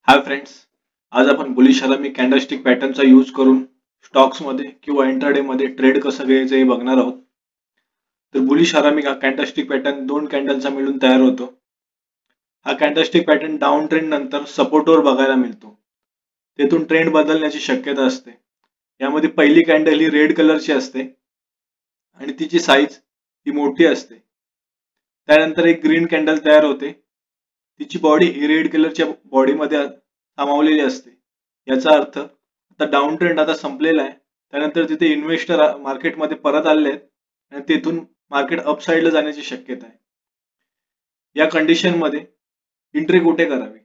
Hi friends, आज आपण bullish हरामी कॅन्डलस्टिक पॅटर्नचा यूज करून स्टॉक्समध्ये किंवा इंट्राडे मध्ये ट्रेड कसं घ्यायचं हे बघणार आहोत. तर बुलिश हरामी हा कॅन्डलस्टिक पॅटर्न दोन कॅन्डलचा मिळून तयार होतो. हा कॅन्डलस्टिक पॅटर्न डाऊन ट्रेंड नंतर सपोर्टवर बघायला मिळतो. तेथून ट्रेंड बदलण्याची शक्यता असते. यामध्ये पहिली कॅन्डल ही रेड कलरची असते आणि तिची साईज ही मोठी असते. त्यानंतर एक ग्रीन कॅन्डल तयार होते. तिची बॉडी ही रेड कलरच्या बॉडीमध्ये सामावलेली असते. याचा अर्थ आता डाऊन ट्रेंड आता संपलेला आहे. त्यानंतर तिथे इन्व्हेस्टर मार्केटमध्ये परत आलेले आहेत आणि तेथून मार्केट अपसाइडला जाण्याची शक्यता आहे. या कंडिशन मध्ये एंट्री कुठे करावी?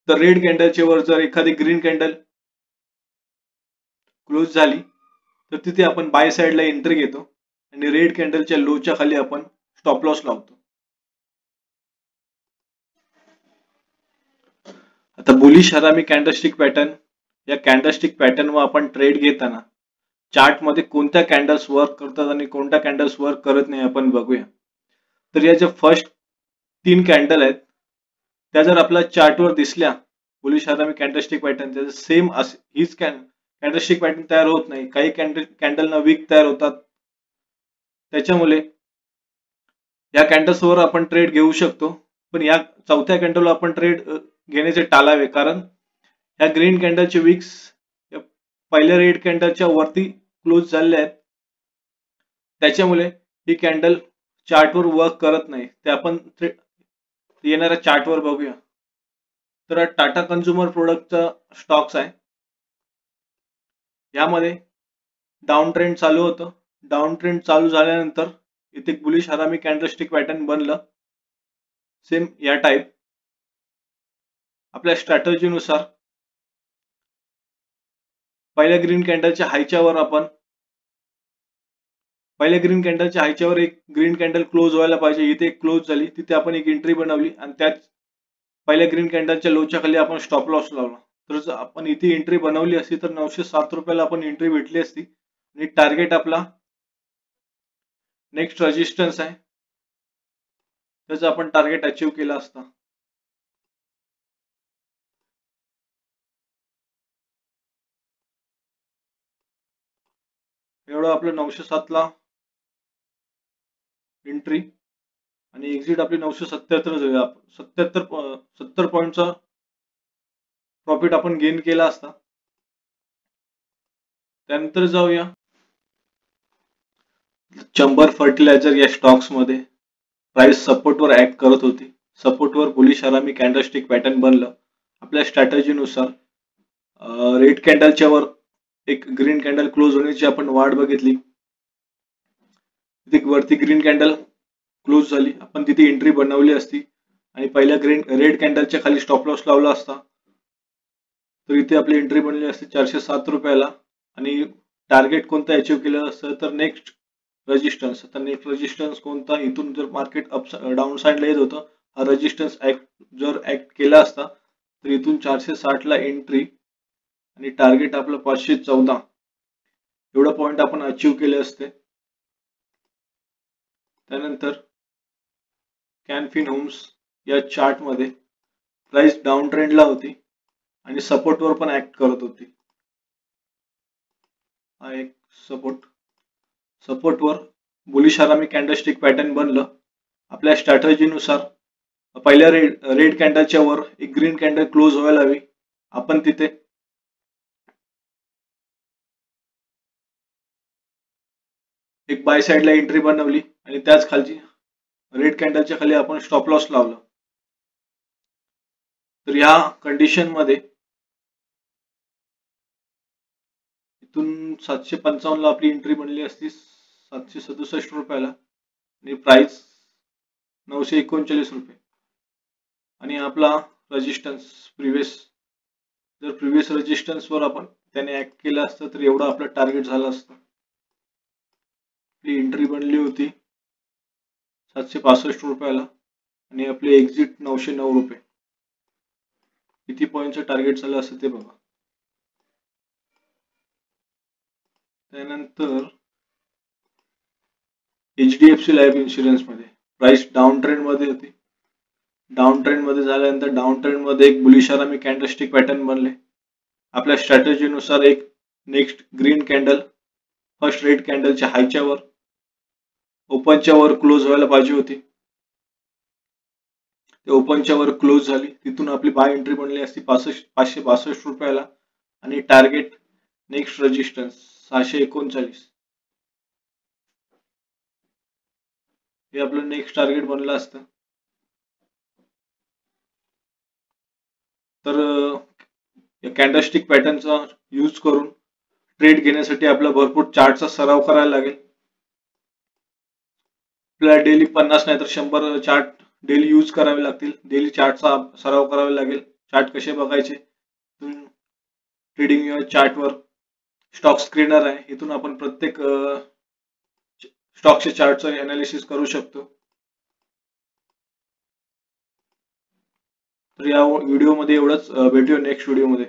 तर रेड कॅन्डलच्या वर जर एखादी ग्रीन कॅन्डल क्लोज झाली तर तिथे आपण बाय साइडला एंट्री घेतो आणि रेड कॅन्डलच्या लोच्या खाली आपण स्टॉप लॉस लावतो. आता बुलिश हरामी कॅन्डलस्टिक पॅटर्न या कॅन्डलस्टिक पॅटर्न वर आपण ट्रेड घेताना चार्ट मध्ये कोणत्या कॅन्डल्स वर्क करतात आणि कोणत्या कॅन्डल्स वर्क करत नाही आपण बघूया. तर या ज्या फर्स्ट 3 कॅन्डल आहेत त्या जर आपल्या चार्टवर दिसल्या बुलिश हरामी कॅन्डलस्टिक पॅटर्न त्याचं सेम हीच कॅन्डलस्टिक पॅटर्न तयार होत नाही. काही कॅन्डल ना वीक तयार होतात. त्याच्यामुळे या कॅन्डल्स वर आपण ट्रेड घेऊ शकतो, पण या चौथ्या कॅन्डलवर आपण ट्रेड घेण्याचे टाळावे, कारण या ग्रीन कॅन्डलचे विक्स पहिल्या रेड कॅन्डलच्या वरती क्लोज झालेले आहेत. त्याच्यामुळे ही कॅन्डल चार्टवर वर्क करत नाही. ते आपण येणाऱ्या चार्टवर बघूया. तर टाटा कन्झ्युमर प्रोडक्टचा स्टॉक्स आहे. यामध्ये डाऊन ट्रेंड चालू होतं. डाऊन ट्रेंड चालू झाल्यानंतर इथे बुलिश हरामी कॅन्डलस्टिक पॅटर्न बनलं सेम या टाइप. आपल्या स्ट्रॅटेजीनुसार पहिल्या ग्रीन कॅन्डलच्या हायच्या वर एक ग्रीन कॅन्डल क्लोज व्हायला पाहिजे. इथे एक क्लोज झाली, तिथे आपण एक एंट्री बनवली आणि त्याच पहिल्या ग्रीन कॅन्डलच्या लोच्या खाली आपण स्टॉप लॉस लावला. तर जर आपण इथे एंट्री बनवली असती तर 907 रुपयाला आपण एंट्री भेटली असती आणि टार्गेट आपला नेक्स्ट रेजिस्टन्स आहे, त्याचं आपण टार्गेट अचीव केला असता. एवढं आपलं 907 ला एंट्री आणि एक्झिट आपली 977 70 पॉईंटचा प्रॉफिट आपण गेन केला असता. त्यानंतर जाऊया चंबर फर्टिलायझर या स्टॉक्स मध्ये प्राइस सपोर्टवर ऍक्ट करत होती. सपोर्टवर बुलिश हरामी कॅन्डलस्टिक पॅटर्न बनलं. आपल्या स्ट्रॅटेजीनुसार रेड कॅन्डलच्या वर एक ग्रीन कॅन्डल क्लोज होण्याची आपण वाट बघितली. तिथे वरती ग्रीन कॅन्डल क्लोज झाली, आपण तिथे एंट्री बनवली असती आणि पहिल्या रेड कॅन्डलच्या खाली स्टॉप लॉस लावला असता तर इथे आपली एंट्री बनली असती 407 रुपयाला आणि टार्गेट कोणता अचीव केलं असतं तर नेक्स्ट रेजिस्टन्स. आता नेक्स्ट रेजिस्टन्स कोणता? इथून जर मार्केट डाऊन साइडला येत होतं, हा रेजिस्टन्स जर ऍक्ट केला असता तर इथून 460 ला एंट्री आणि टार्गेट आपलं 514 एवढं पॉइंट आपण अचीव केले असते. त्यानंतर कॅनफिन होम्स या चार्ट मध्ये प्राइस डाऊन ट्रेंडला होती आणि सपोर्टवर पण ऍक्ट करत होती. हा एक सपोर्टवर बुलिश हरामी कॅन्डलस्टिक पॅटर्न बनलं. आपल्या स्ट्रॅटेजीनुसार पहिल्या रेड कॅन्डलच्या वर एक ग्रीन कॅन्डल क्लोज व्हायला हवी, आपण तिथे एक बाय साइडला एंट्री बनवली आणि त्याच खालची रेड कॅन्डलच्या खाली आपण स्टॉप लॉस लावला. तर या कंडिशन मध्ये इथून 755 ला आपली एंट्री बनली असती 767 रुपयाला आणि प्राइस 939 रुपये आणि आपला रेजिस्टन्स प्रिव्हियस रेजिस्टन्स वर आपण त्याने ऍक्ट केलं असतं तर एवढं आपलं टार्गेट झालं असतं. एंट्री बनली होती 765 रुपयाला आणि आपले एक्झिट 909 रुपये. किती पॉईंटचं टार्गेट झालं असं ते बघा. त्यानंतर HDFC लाईफ इन्शुरन्स मध्ये प्राइस डाऊन ट्रेंड मध्ये होती. डाऊन ट्रेंड मध्ये झाल्यानंतर डाऊन ट्रेंड मध्ये एक बुलिश हरामी कॅन्डलस्टिक पॅटर्न बनले. आपल्या स्ट्रॅटेजीनुसार एक next green candle first red कॅन्डलच्या हायच्या वर ओपनच्या वर क्लोज व्हायला पाहिजे होती. ते ओपनच्या वर क्लोज झाली. तिथून आपली बाय एंट्री बनली असती 562 रुपयाला आणि टार्गेट नेक्स्ट रेजिस्टन्स 639. हे आपलं नेक्स्ट टार्गेट बनलं असतं. तर या कॅन्डलस्टिक पॅटर्नचा यूज करून ट्रेड घेण्यासाठी आपला भरपूर चार्टचा सराव करायला लागेल. आपल्याला डेली 50 नाही तर 100 चार्ट डेली यूज करावे लागतील. डेली चार्टचा सराव करावा लागेल. चार्ट कसे बघायचे, ट्रेडिंग चार्टवर स्टॉक स्क्रीनर आहे, इथून आपण प्रत्येक स्टॉकचे चार्टचं अनालिसिस करू शकतो. तर या व्हिडिओमध्ये एवढंच. भेटूया नेक्स्ट व्हिडिओमध्ये.